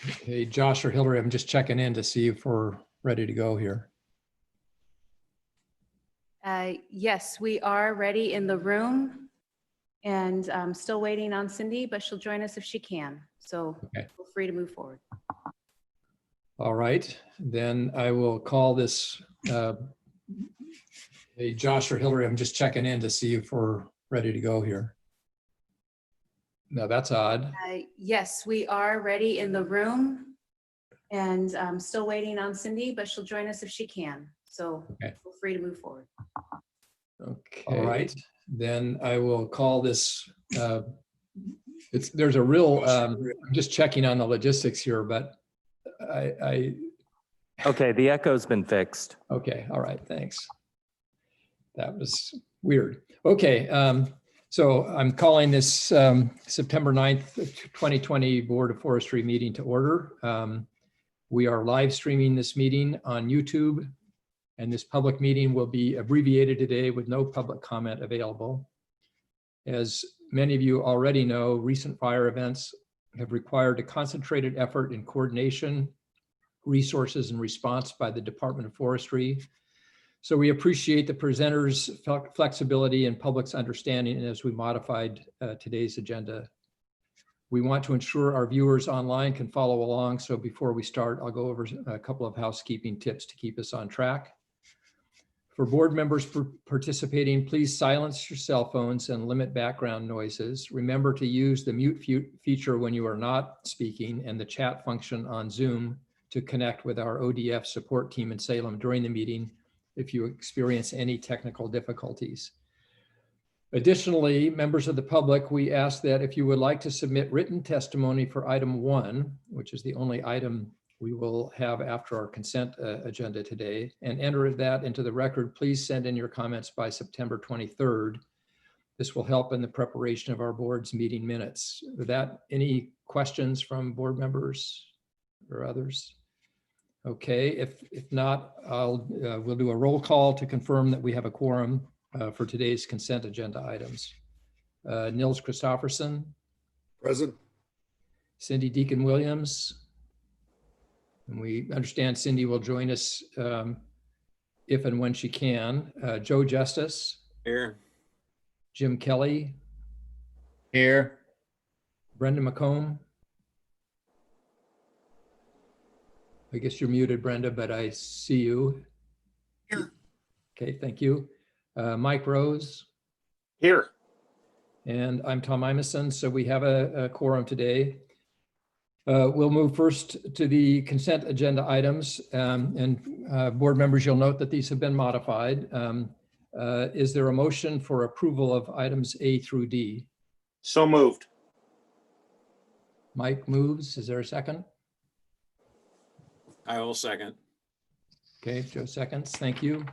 Hey, Josh or Hillary, I'm just checking in to see if we're ready to go here. Yes, we are ready in the room, and I'm still waiting on Cindy, but she'll join us if she can. So Okay. feel free to move forward. All right, then I will call this. Hey, Josh or Hillary, I'm just checking in to see if we're ready to go here. No, that's odd. Yes, we are ready in the room, and I'm still waiting on Cindy, but she'll join us if she can. So Okay. feel free to move forward. Okay. All right, then I will call this. There's a real. I'm just checking on the logistics here, but Okay, the echo's been fixed. Okay, all right, thanks. That was weird. Okay, so I'm calling this September 9th, 2020 Board of Forestry meeting to order. We are live streaming this meeting on YouTube, and this public meeting will be abbreviated today with no public comment available. As many of you already know, recent fire events have required a concentrated effort in coordination, resources, and response by the Department of Forestry. So we appreciate the presenters' flexibility and public's understanding as we modified today's agenda. We want to ensure our viewers online can follow along. So before we start, I'll go over a couple of housekeeping tips to keep us on track. For board members participating, please silence your cell phones and limit background noises. Remember to use the mute feature when you are not speaking and the chat function on Zoom to connect with our ODF support team in Salem during the meeting if you experience any technical difficulties. Additionally, members of the public, we ask that if you would like to submit written testimony for item 1, which is the only item we will have after our consent agenda today, and enter that into the record, please send in your comments by September 23rd. This will help in the preparation of our board's meeting minutes. With that, any questions from board members or others? Okay, if not, we'll do a roll call to confirm that we have a quorum for today's consent agenda items. Nils Christofferson. Present. Cindy Deacon Williams. And we understand Cindy will join us if and when she can. Joe Justice. Here. Jim Kelly. Here. Brenda McComb. I guess you're muted, Brenda, but I see you. Here. Okay, thank you. Mike Rose. Here. And I'm Tom Imeson, so we have a quorum today. We'll move first to the consent agenda items, and board members, you'll note that these have been modified. Is there a motion for approval of items A through D? So moved. Mike moves. Is there a second? I will second. Okay, Joe seconds. Thank you.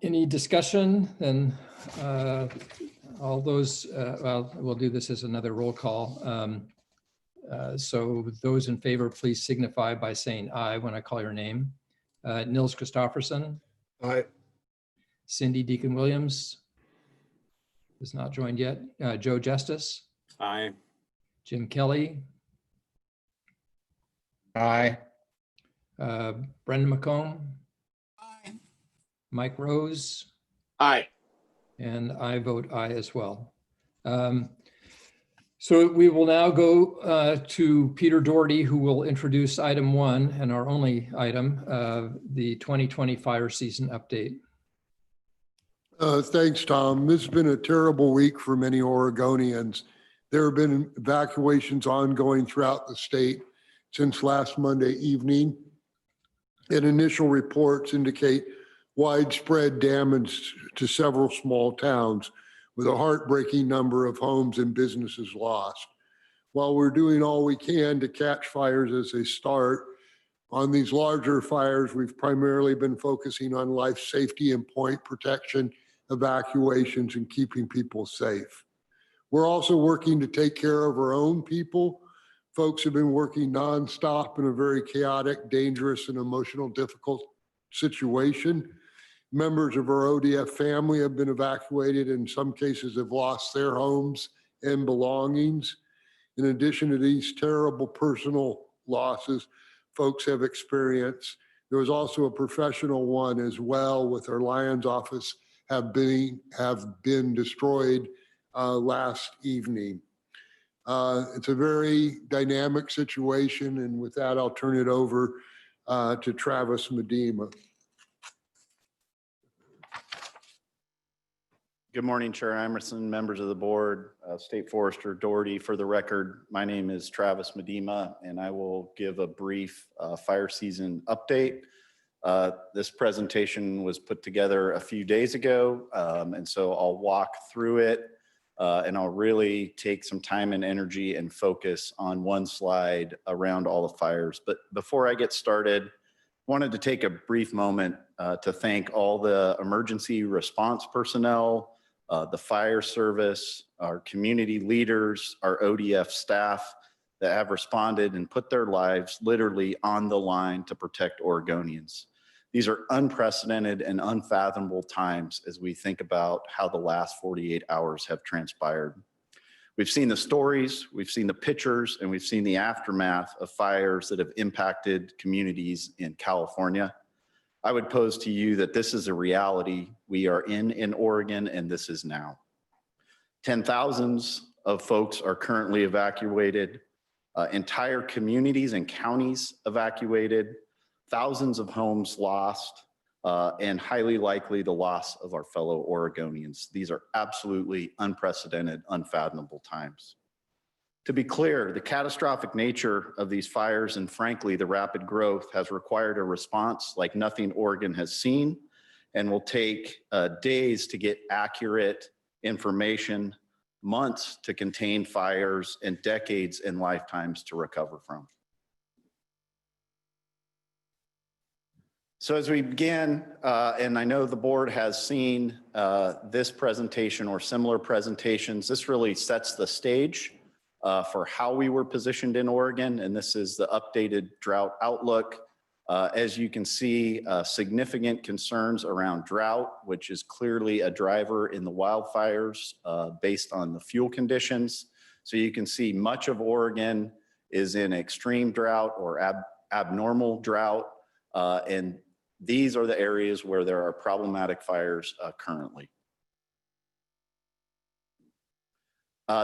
Any discussion? Then all those, well, we'll do this as another roll call. So those in favor, please signify by saying aye when I call your name. Nils Christofferson. Aye. Cindy Deacon Williams is not joined yet. Joe Justice. Aye. Jim Kelly. Aye. Brenda McComb. Aye. Mike Rose. Aye. And I vote aye as well. So we will now go to Peter Doherty, who will introduce item 1 and our only item, the 2020 fire season update. Thanks, Tom. This has been a terrible week for many Oregonians. There have been evacuations ongoing throughout the state since last Monday evening, and initial reports indicate widespread damage to several small towns with a heartbreaking number of homes and businesses lost. While we're doing all we can to catch fires as they start, on these larger fires, we've primarily been focusing on life safety and point protection, evacuations, and keeping people safe. We're also working to take care of our own people. Folks have been working nonstop in a very chaotic, dangerous, and emotional, difficult situation. Members of our ODF family have been evacuated, in some cases have lost their homes and belongings. In addition to these terrible personal losses folks have experienced, there was also a professional one as well, with our Lions office have been destroyed last evening. It's a very dynamic situation, and with that, I'll turn it over to Travis Medema. Good morning, Chair Emerson, members of the board, State Forester Doherty. For the record, my name is Travis Medema, and I will give a brief fire season update. This presentation was put together a few days ago, and so I'll walk through it, and I'll really take some time and energy and focus on one slide around all the fires. But before I get started, I wanted to take a brief moment to thank all the emergency response personnel, the fire service, our community leaders, our ODF staff that have responded and put their lives literally on the line to protect Oregonians. These are unprecedented and unfathomable times as we think about how the last 48 hours have transpired. We've seen the stories, we've seen the pictures, and we've seen the aftermath of fires that have impacted communities in California. I would pose to you that this is a reality we are in Oregon, and this is now. 10,000s of folks are currently evacuated, entire communities and counties evacuated, thousands of homes lost, and highly likely the loss of our fellow Oregonians. These are absolutely unprecedented, unfathomable times. To be clear, the catastrophic nature of these fires and frankly, the rapid growth has required a response like nothing Oregon has seen, and will take days to get accurate information, months to contain fires, and decades and lifetimes to recover from. So as we begin, and I know the board has seen this presentation or similar presentations, this really sets the stage for how we were positioned in Oregon, and this is the updated drought outlook. As you can see, significant concerns around drought, which is clearly a driver in the wildfires based on the fuel conditions. So you can see much of Oregon is in extreme drought or abnormal drought, and these are the areas where there are problematic fires currently.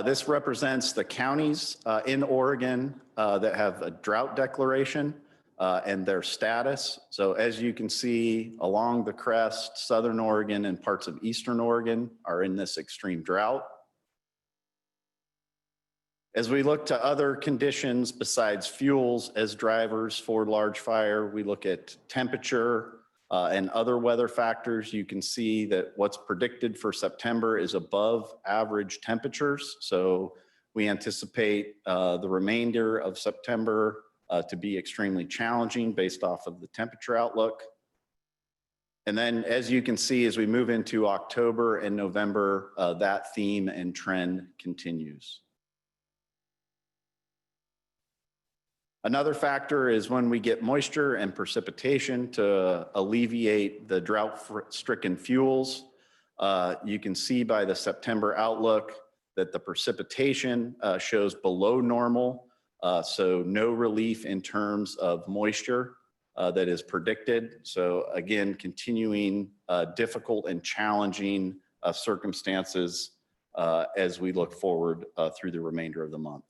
This represents the counties in Oregon that have a drought declaration and their status. So as you can see along the crest, Southern Oregon and parts of Eastern Oregon are in this extreme drought. As we look to other conditions besides fuels as drivers for large fire, we look at temperature and other weather factors. You can see that what's predicted for September is above average temperatures. So we anticipate the remainder of September to be extremely challenging based off of the temperature outlook. And then as you can see, as we move into October and November, that theme and trend continues. Another factor is when we get moisture and precipitation to alleviate the drought-stricken fuels. You can see by the September outlook that the precipitation shows below normal, so no relief in terms of moisture that is predicted. So again, continuing difficult and challenging circumstances as we look forward through the remainder of the month.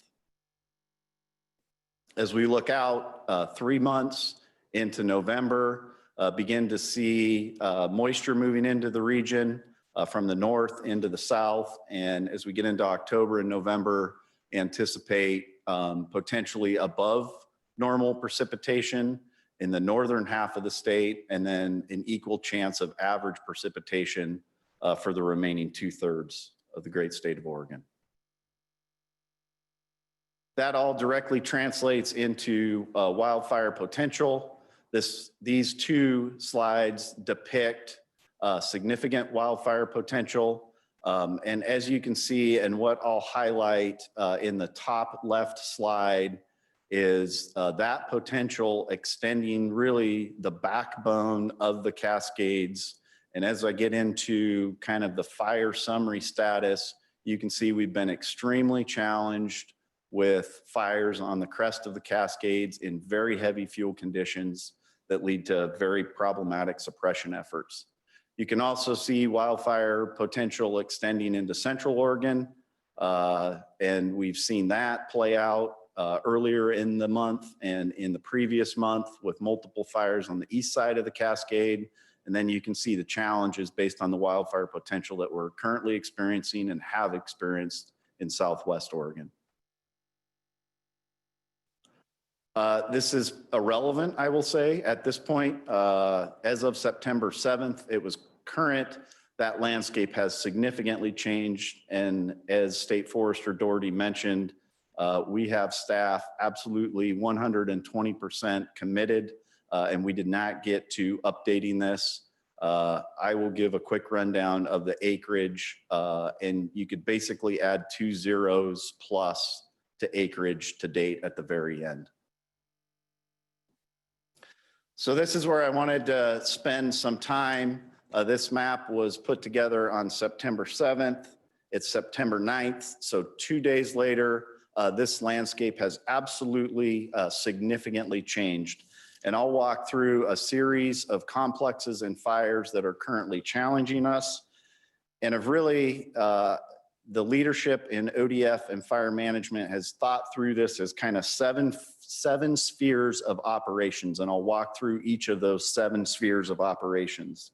As we look out 3 months into November, begin to see moisture moving into the region from the north into the south. And as we get into October and November, anticipate potentially above normal precipitation in the northern half of the state, and then an equal chance of average precipitation for the remaining 2/3 of the great state of Oregon. That all directly translates into wildfire potential. These two slides depict significant wildfire potential. And as you can see, and what I'll highlight in the top left slide is that potential extending really the backbone of the Cascades. And as I get into kind of the fire summary status, you can see we've been extremely challenged with fires on the crest of the Cascades in very heavy fuel conditions that lead to very problematic suppression efforts. You can also see wildfire potential extending into Central Oregon, and we've seen that play out earlier in the month and in the previous month with multiple fires on the east side of the Cascade. And then you can see the challenges based on the wildfire potential that we're currently experiencing and have experienced in Southwest Oregon. This is irrelevant, I will say, at this point. As of September 7th, it was current. That landscape has significantly changed. And as State Forester Doherty mentioned, we have staff absolutely 120% committed, and we did not get to updating this. I will give a quick rundown of the acreage, and you could basically add 2 zeros plus to acreage to date at the very end. So this is where I wanted to spend some time. This map was put together on September 7th. It's September 9th. So 2 days later, this landscape has absolutely significantly changed. And I'll walk through a series of complexes and fires that are currently challenging us. And have really, the leadership in ODF and fire management has thought through this as kind of seven spheres of operations. And I'll walk through each of those 7 spheres of operations.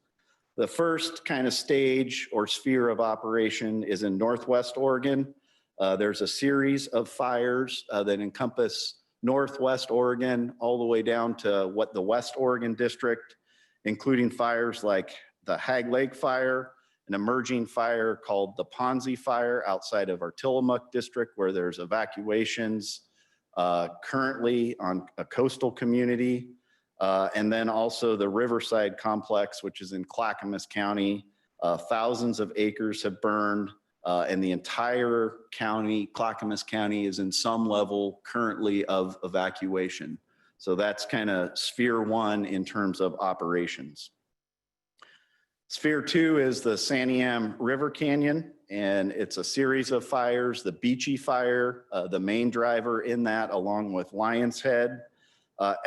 The first kind of stage or sphere of operation is in Northwest Oregon. There's a series of fires that encompass Northwest Oregon all the way down to what the West Oregon district, including fires like the Hag Lake Fire, an emerging fire called the Ponzi Fire outside of our Tillamook district, where there's evacuations currently on a coastal community. And then also the Riverside Complex, which is in Clackamas County. Thousands of acres have burned, and the entire county, Clackamas County, is in some level currently of evacuation. So that's kind of sphere 1 in terms of operations. Sphere 2 is the Santiam River Canyon, and it's a series of fires. The Beachy Fire, the main driver in that, along with Lion's Head.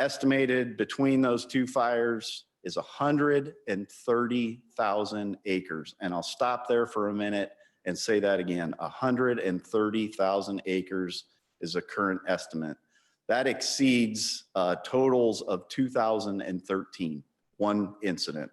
Estimated between those 2 fires is 130,000 acres. And I'll stop there for a minute and say that again. 130,000 acres is a current estimate. That exceeds totals of 2013, one incident.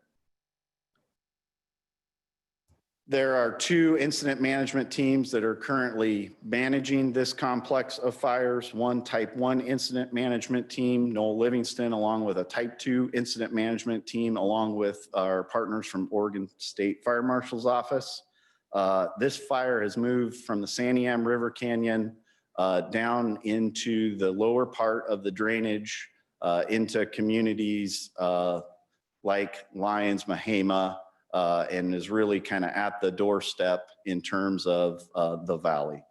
There are 2 incident management teams that are currently managing this complex of fires. One Type 1 incident management team, Noel Livingston, along with a Type 2 incident management team, along with our partners from Oregon State Fire Marshal's Office. This fire has moved from the Santiam River Canyon down into the lower part of the drainage into communities like Lyons, Mahama, and is really kind of at the doorstep in terms of the valley.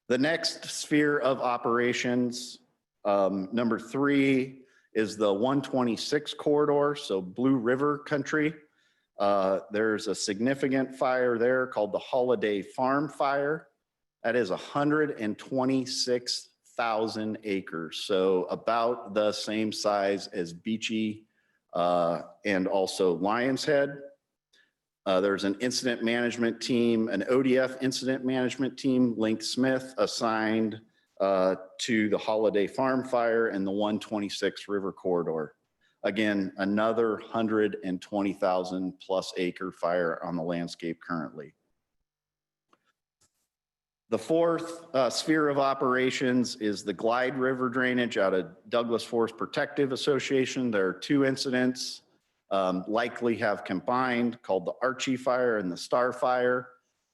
The next sphere of operations, number 3, is the 126 corridor, so Blue River country. There's a significant fire there called the Holiday Farm Fire. That is 126,000 acres, so about the same size as Beachy and also Lion's Head. There's an incident management team, an ODF incident management team, Link Smith, assigned to the Holiday Farm Fire and the 126 River Corridor. Again, another 120,000 plus acre fire on the landscape currently. The fourth sphere of operations is the Glide River drainage out of Douglas Forest Protective Association. There are 2 incidents likely have combined called the Archie Fire and the Star Fire.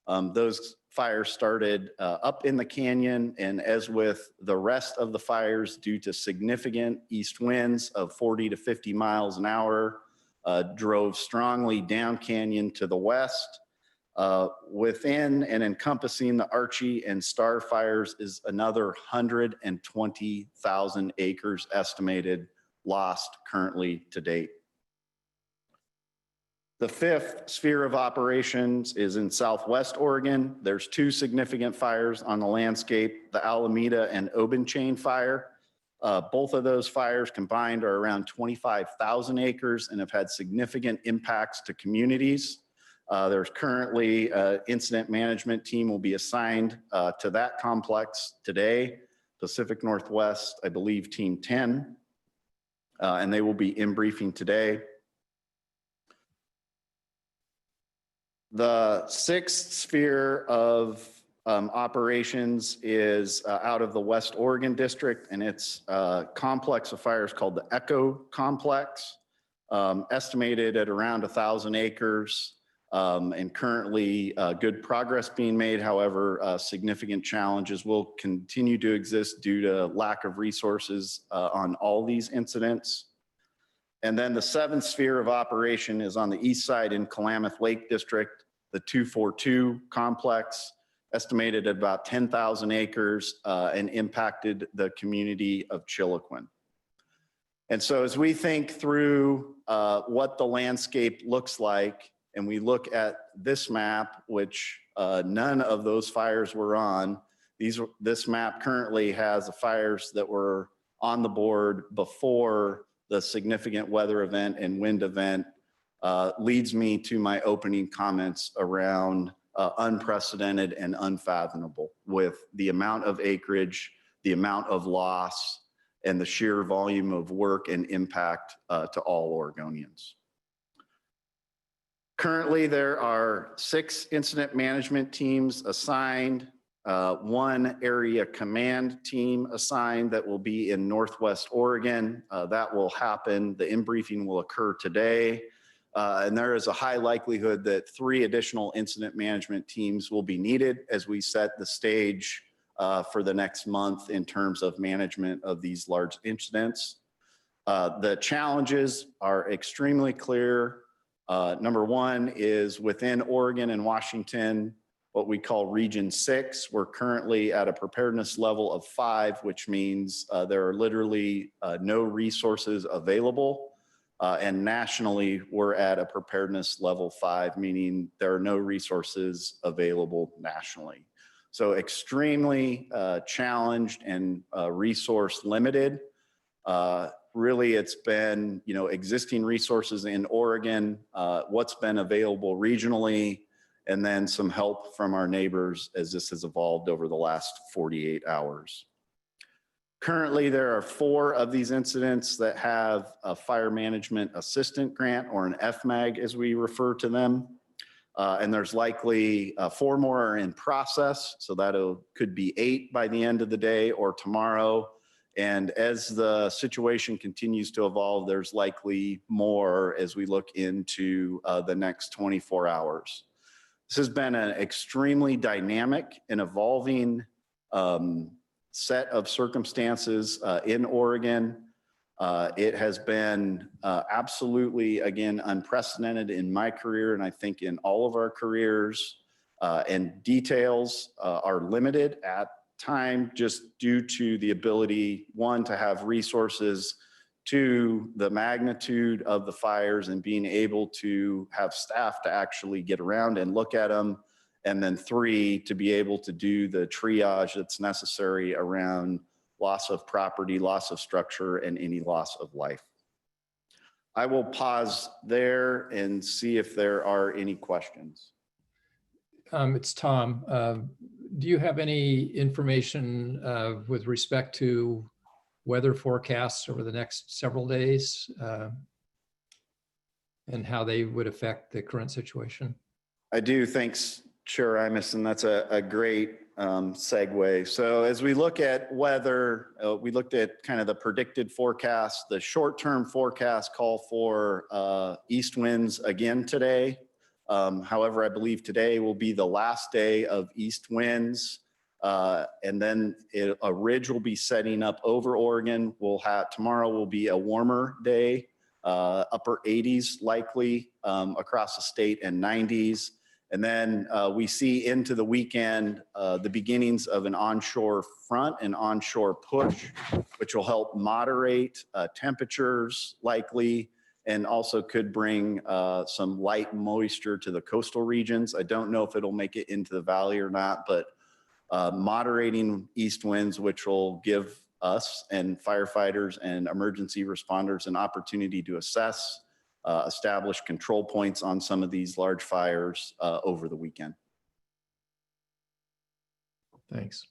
Those fires started up in the canyon, and as with the rest of the fires, due to significant east winds of 40 to 50 miles an hour, drove strongly down canyon to the west. Within and encompassing the Archie and Star fires is another 120,000 acres estimated lost currently to date. The fifth sphere of operations is in Southwest Oregon. There's two significant fires on the landscape, the Alameda and Obenchain fire. Both of those fires combined are around 25,000 acres and have had significant impacts to communities. There's currently an incident management team will be assigned to that complex today, Pacific Northwest, I believe, Team 10, and they will be in briefing today. The sixth sphere of operations is out of the West Oregon district, and it's a complex of fires called the Echo Complex, estimated at around 1,000 acres, and currently good progress being made. However, significant challenges will continue to exist due to lack of resources on all these incidents. And then the seventh sphere of operation is on the east side in Klamath Lake District, the 242 complex, estimated at about 10,000 acres and impacted the community of Chiloquin. And so as we think through what the landscape looks like, and we look at this map, which none of those fires were on, this map currently has the fires that were on the board before the significant weather event and wind event, leads me to my opening comments around unprecedented and unfathomable with the amount of acreage, the amount of loss, and the sheer volume of work and impact to all Oregonians. Currently, there are 6 incident management teams assigned, 1 area command team assigned that will be in Northwest Oregon. That will happen. The in-briefing will occur today. And there is a high likelihood that 3 additional incident management teams will be needed as we set the stage for the next month in terms of management of these large incidents. The challenges are extremely clear. Number 1 is within Oregon and Washington, what we call Region 6. We're currently at a preparedness level of 5, which means there are literally no resources available. And nationally, we're at a preparedness level 5, meaning there are no resources available nationally. So extremely challenged and resource limited. Really, it's been, existing resources in Oregon, what's been available regionally, and then some help from our neighbors as this has evolved over the last 48 hours. Currently, there are 4 of these incidents that have a fire management assistant grant, or an FMAG as we refer to them. And there's likely 4 more are in process. So that could be 8 by the end of the day or tomorrow. And as the situation continues to evolve, there's likely more as we look into the next 24 hours. This has been an extremely dynamic and evolving set of circumstances in Oregon. It has been absolutely, again, unprecedented in my career, and I think in all of our careers, and details are limited at time just due to the ability, 1, to have resources, 2, the magnitude of the fires and being able to have staff to actually get around and look at them, and then 3, to be able to do the triage that's necessary around loss of property, loss of structure, and any loss of life. I will pause there and see if there are any questions. It's Tom. Do you have any information with respect to weather forecasts over the next several days and how they would affect the current situation? I do. Thanks, Chair Imus, and that's a great segue. So as we look at weather, we looked at kind of the predicted forecast. The short-term forecast call for east winds again today. However, I believe today will be the last day of east winds. And then a ridge will be setting up over Oregon. Tomorrow will be a warmer day, upper 80s likely across the state, and 90s. And then we see into the weekend the beginnings of an onshore front and onshore push, which will help moderate temperatures likely, and also could bring some light moisture to the coastal regions. I don't know if it'll make it into the valley or not, but moderating east winds, which will give us and firefighters and emergency responders an opportunity to assess, establish control points on some of these large fires over the weekend. Thanks.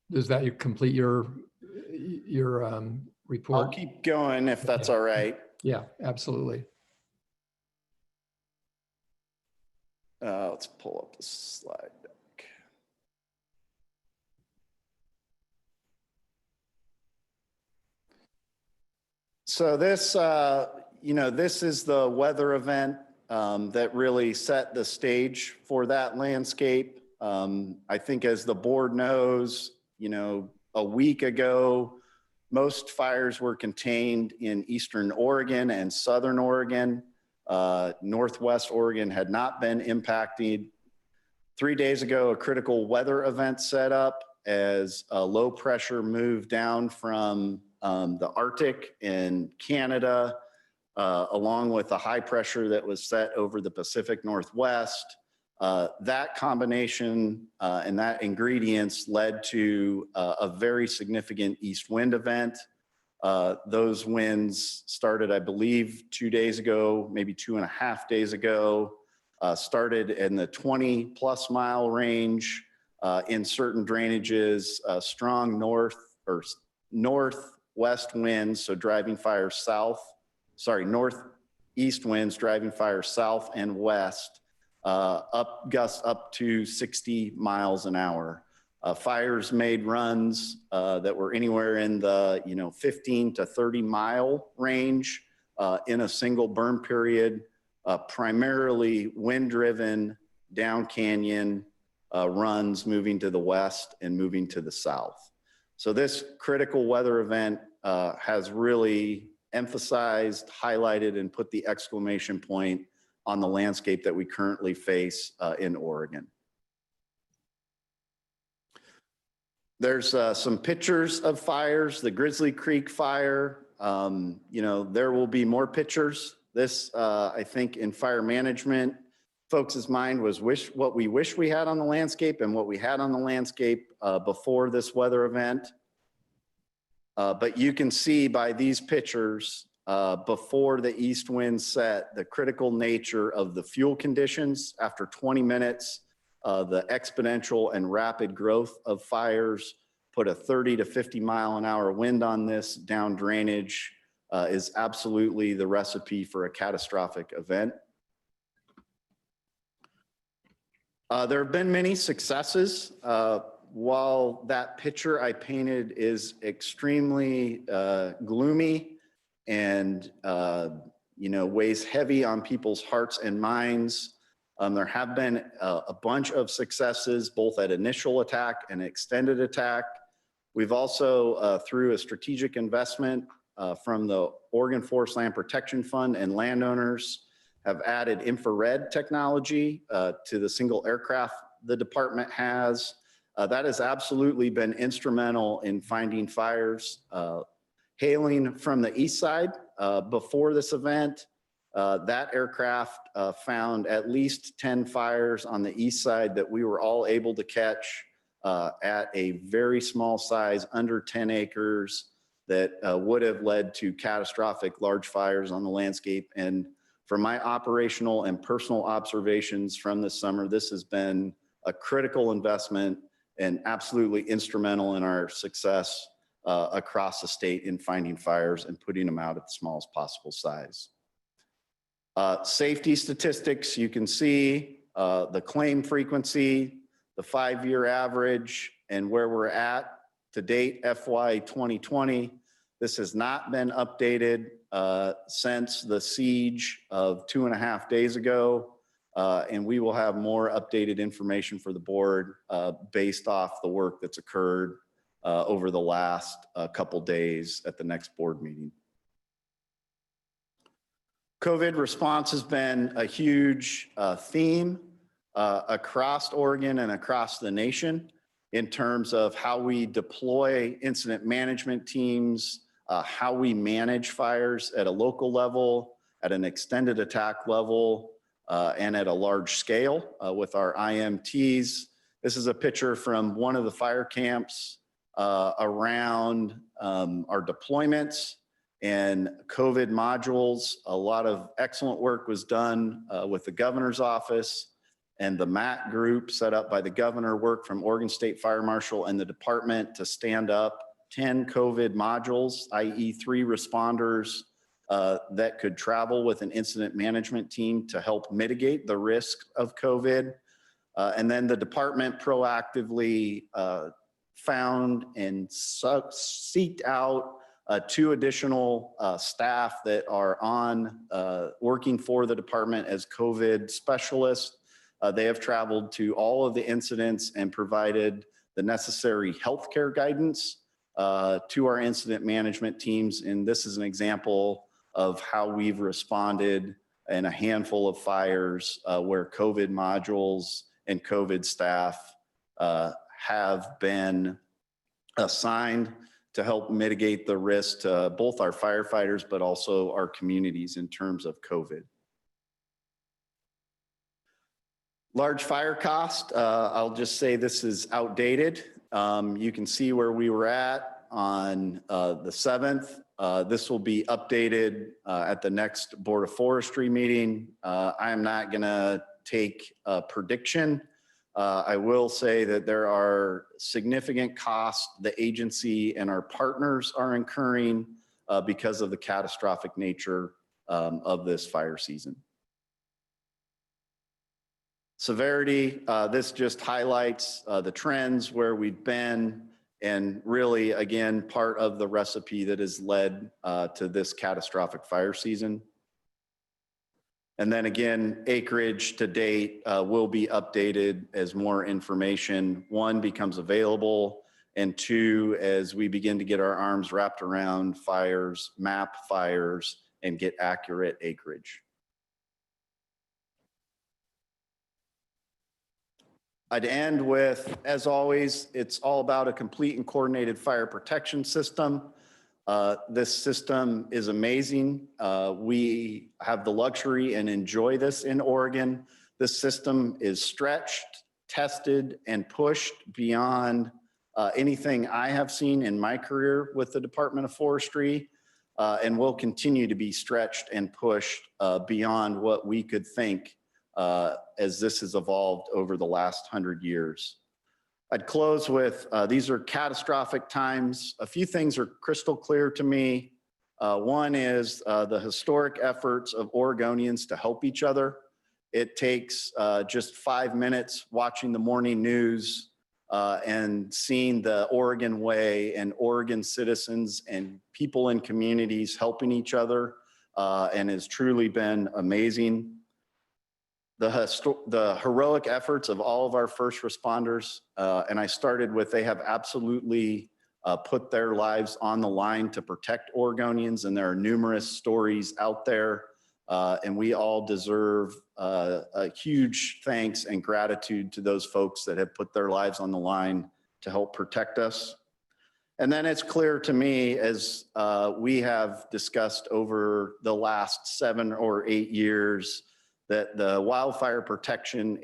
Does that complete your I'll report? keep going if that's all right. Yeah, absolutely. Let's pull up the slide deck. So this, this is the weather event that really set the stage for that landscape. I think as the board knows, a week ago, most fires were contained in Eastern Oregon and Southern Oregon. Northwest Oregon had not been impacted. 3 days ago, a critical weather event set up as a low pressure moved down from the Arctic in Canada, along with the high pressure that was set over the Pacific Northwest. That combination and that ingredients led to a very significant east wind event. Those winds started, I believe, 2 days ago, maybe 2.5 days ago, started in the 20+ mile northwest in certain drainages, strong northwest winds, so driving fires northeast winds driving fires south and west, gusts up to 60 miles an hour. Fires made runs that were anywhere in the 15 to 30 mile range in a single burn period, primarily wind-driven down canyon runs moving to the west and moving to the south. So this critical weather event has really emphasized, highlighted, and put the exclamation point on the landscape that we currently face in Oregon. There's some pictures of fires, the Grizzly Creek fire. There will be more pictures. This, I think, in fire management, folks' mind was what we wish we had on the landscape and what we had on the landscape before this weather event. But you can see by these pictures, before the east wind set, the critical nature of the fuel conditions. After 20 minutes, the exponential and rapid growth of fires, put a 30 to 50 mile an hour wind on this down drainage is absolutely the recipe for a catastrophic event. There have been many successes. While that picture I painted is extremely gloomy and weighs heavy on people's hearts and minds, there have been a bunch of successes, both at initial attack and extended attack. We've also, through a strategic investment from the Oregon Forest Land Protection Fund and landowners, have added infrared technology to the single aircraft the department has. That has absolutely been instrumental in finding fires. Hailing from the east side before this event, that aircraft found at least 10 fires on the east side that we were all able to catch at a very small size, under 10 acres, that would have led to catastrophic large fires on the landscape. And from my operational and personal observations from this summer, this has been a critical investment and absolutely instrumental in our success across the state in finding fires and putting them out at the smallest possible size. Safety statistics, you can see the claim frequency, the 5-year average, and where we're at to date, FY 2020. This has not been updated since the siege of 2.5 days ago. And we will have more updated information for the board based off the work that's occurred over the last couple days at the next board meeting. COVID response has been a huge theme across Oregon and across the nation. in terms of how we deploy incident management teams, how we manage fires at a local level, at an extended attack level, and at a large scale with our IMTs. This is a picture from one of the fire camps around our deployments and COVID modules. A lot of excellent work was done with the governor's office and the MAT group set up by the governor, work from Oregon State Fire Marshal and the department to stand up 10 COVID modules, i.e. 3 responders that could travel with an incident management team to help mitigate the risk of COVID. And then the department proactively found and seeked out 2 additional staff that are on working for the department as COVID specialists. They have traveled to all of the incidents and provided the necessary healthcare guidance to our incident management teams. And this is an example of how we've responded in a handful of fires where COVID modules and COVID staff have been assigned to help mitigate the risk to both our firefighters, but also our communities in terms of COVID. Large fire cost, I'll just say this is outdated. You can see where we were at on the 7th. This will be updated at the next Board of Forestry meeting. I am not gonna take a prediction. I will say that there are significant costs the agency and our partners are incurring because of the catastrophic nature of this fire season. Severity, this just highlights the trends where we've been and really, again, part of the recipe that has led to this catastrophic fire season. And then again, acreage to date will be updated as more information, 1, becomes available, and 2, as we begin to get our arms wrapped around fires, map fires, and get accurate acreage. I'd end with, as always, it's all about a complete and coordinated fire protection system. This system is amazing. We have the luxury and enjoy this in Oregon. This system is stretched, tested, and pushed beyond anything I have seen in my career with the Department of Forestry, and will continue to be stretched and pushed beyond what we could think as this has evolved over the last 100 years. I'd close with, these are catastrophic times. A few things are crystal clear to me. One is the historic efforts of Oregonians to help each other. It takes just 5 minutes watching the morning news and seeing the Oregon way and Oregon citizens and people in communities helping each other, and has truly been amazing. The heroic efforts of all of our first responders, and I started with, they have absolutely put their lives on the line to protect Oregonians, and there are numerous stories out there, and we all deserve a huge thanks and gratitude to those folks that have put their lives on the line to help protect us. And then it's clear to me, as we have discussed over the last 7 or 8 years, that the wildfire protection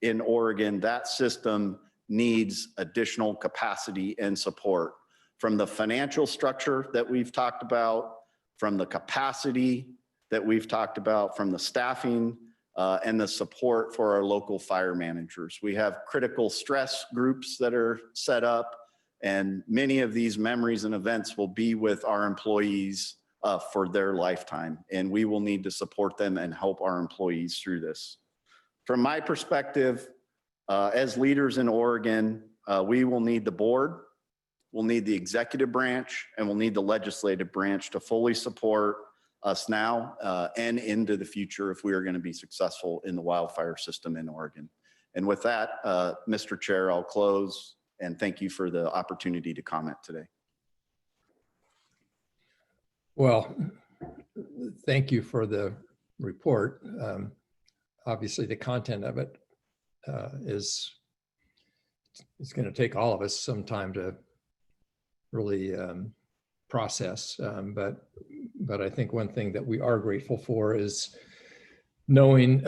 in Oregon, that system needs additional capacity and support, from the financial structure that we've talked about, from the capacity that we've talked about, from the staffing and the support for our local fire managers. We have critical stress groups that are set up, and many of these memories and events will be with our employees for their lifetime, and we will need to support them and help our employees through this. From my perspective, as leaders in Oregon, we will need the board, we'll need the executive branch, and we'll need the legislative branch to fully support us now and into the future if we are going to be successful in the wildfire system in Oregon. And with that, Mr. Chair, I'll close, and thank you for the opportunity to comment today. Well, thank you for the report. Obviously, the content of it is it's going to take all of us some time to really process. But I think one thing that we are grateful for is knowing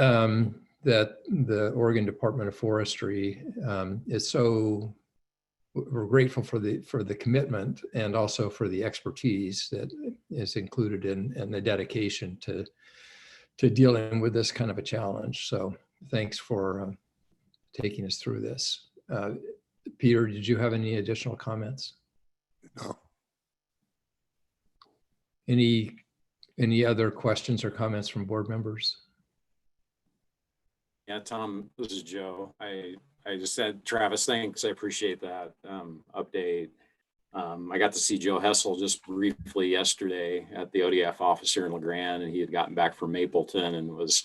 that the Oregon Department of Forestry is so, we're grateful for the commitment and also for the expertise that is included in the dedication to dealing with this kind of a challenge. So thanks for taking us through this. Peter, did you have any additional comments? No. Any other questions or comments from board members? Yeah, Tom, this is Joe. I just said, Travis, thanks. I appreciate that update. I got to see Joe Hessel just briefly yesterday at the ODF office here in LeGrand, and he had gotten back from Mapleton and was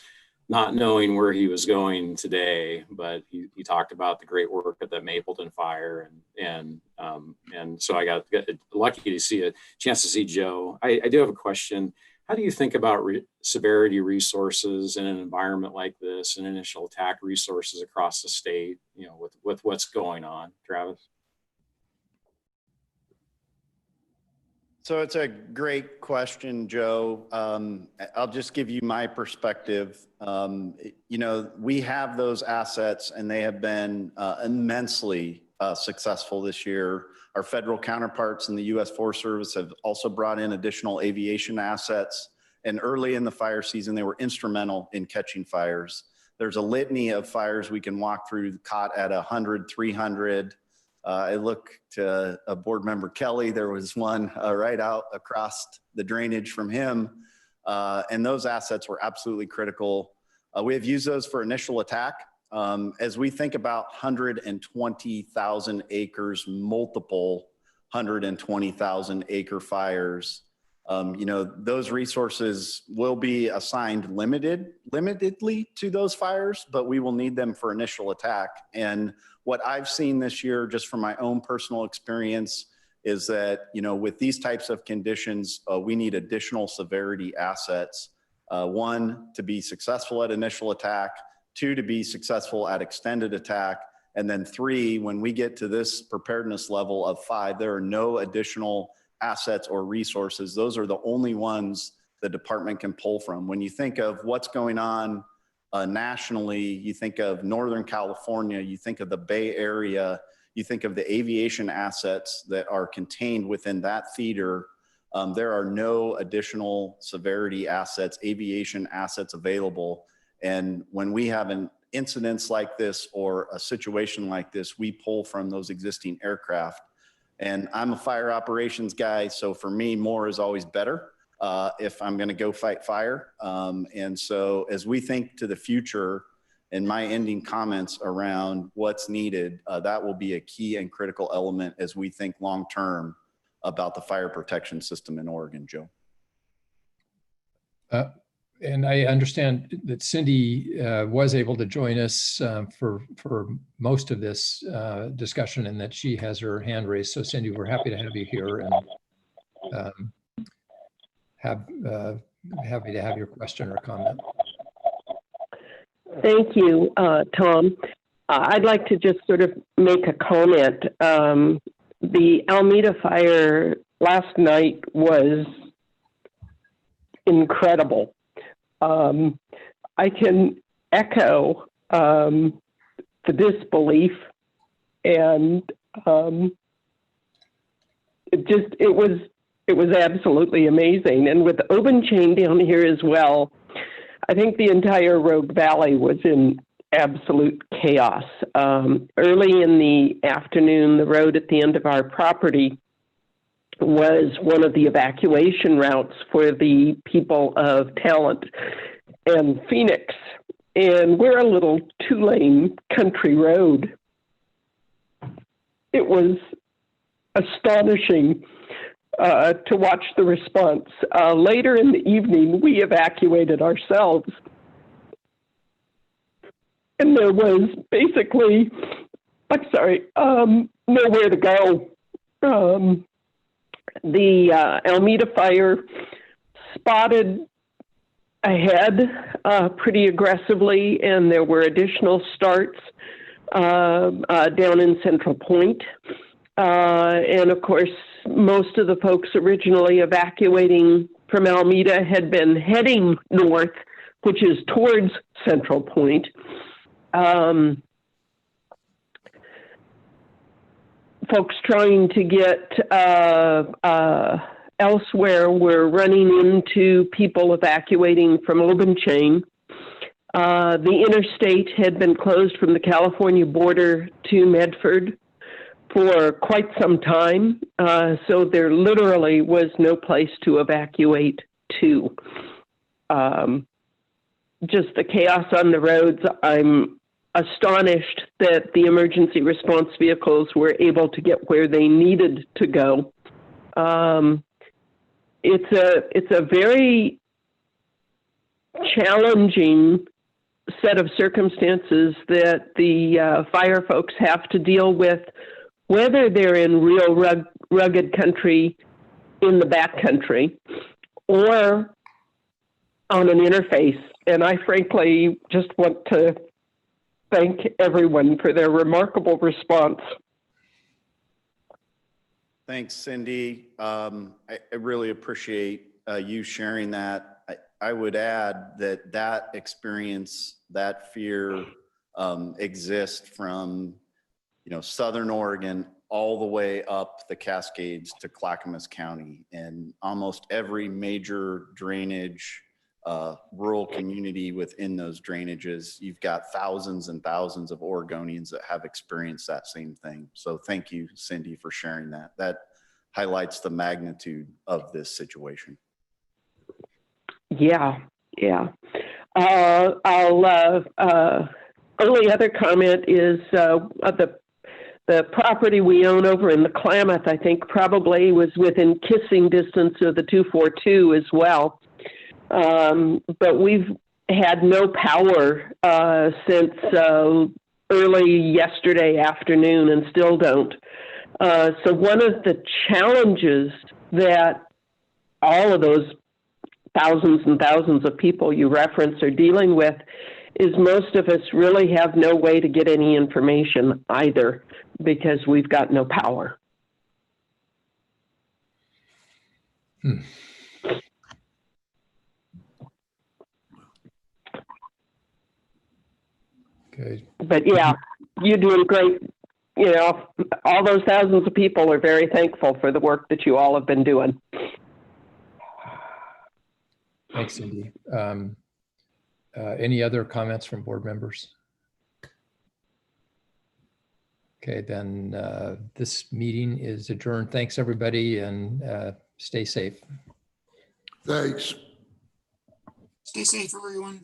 not knowing where he was going today, but he talked about the great work at the Mapleton fire, and so I got lucky to see a chance to see Joe. I do have a question. How do you think about severity resources in an environment like this and initial attack resources across the state, you know, with what's going on, Travis? So it's a great question, Joe. I'll just give you my perspective. You know, we have those assets and they have been immensely successful this year. Our federal counterparts in the U.S. Forest Service have also brought in additional aviation assets. And early in the fire season, they were instrumental in catching fires. There's a litany of fires we can walk through, caught at 100, 300. I look to a board member, Kelly. There was one right out across the drainage from him. And those assets were absolutely critical. We have used those for initial attack. As we think about 120,000 acres, multiple 120,000 acre fires, you know, those resources will be assigned limitedly to those fires, but we will need them for initial attack. And what I've seen this year, just from my own personal experience, is that, you know, with these types of conditions, we need additional severity assets. One, to be successful at initial attack. Two, to be successful at extended attack. And then three, when we get to this preparedness level of 5, there are no additional assets or resources. Those are the only ones the department can pull from. When you think of what's going on nationally, you think of Northern California, you think of the Bay Area, you think of the aviation assets that are contained within that theater. There are no additional severity assets, aviation assets available. And when we have an incidents like this or a situation like this, we pull from those existing aircraft. And I'm a fire operations guy, so for me, more is always better if I'm going to go fight fire. And so as we think to the future, and my ending comments around what's needed, that will be a key and critical element as we think long-term about the fire protection system in Oregon, Joe. And I understand that Cindy was able to join us for most of this discussion, and that she has her hand raised. So Cindy, we're happy to have you here, and happy to have your question or comment. Thank you, Tom. I'd like to just sort of make a comment. The Alameda fire last night was incredible. I can echo the disbelief, and it was absolutely amazing. And with Open Chain down here as well, I think the entire Rogue Valley was in absolute chaos. Early in the afternoon, the road at the end of our property was one of the evacuation routes for the people of Talent and Phoenix. And we're a little 2-lane country road. It was astonishing to watch the response. Later in the evening, we evacuated ourselves. And there was basically, nowhere to go. The Alameda fire spotted ahead pretty aggressively, and there were additional starts down in Central Point. And of course, most of the folks originally evacuating from Alameda had been heading north, which is towards Central Point. Folks trying to get elsewhere were running into people evacuating from Obenchain. The interstate had been closed from the California border to Medford for quite some time, so there literally was no place to evacuate to. Just the chaos on the roads. I'm astonished that the emergency response vehicles were able to get where they needed to go. It's a very challenging set of circumstances that the fire folks have to deal with, whether they're in real rugged country in the backcountry or on an interface. And I frankly just want to thank everyone for their remarkable response. Thanks, Cindy. I really appreciate you sharing that. I would add that that experience, that fear exists from, Southern Oregon all the way up the Cascades to Clackamas County, and almost every major drainage rural community within those drainages. You've got thousands and thousands of Oregonians that have experienced that same thing. So thank you, Cindy, for sharing that. That highlights the magnitude of this situation. Yeah. Only other comment is the property we own over in the Klamath, I think probably was within kissing distance of the 242 as well. But we've had no power since early yesterday afternoon and still don't. So one of the challenges that all of those thousands and thousands of people you reference are dealing with is most of us really have no way to get any information either because we've got no power. Okay. But yeah, you're doing great. All those thousands of people are very thankful for the work that you all have been doing. Thanks, Cindy. Any other comments from board members? Okay, then this meeting is adjourned. Thanks, everybody, and stay safe. Thanks. Stay safe, everyone.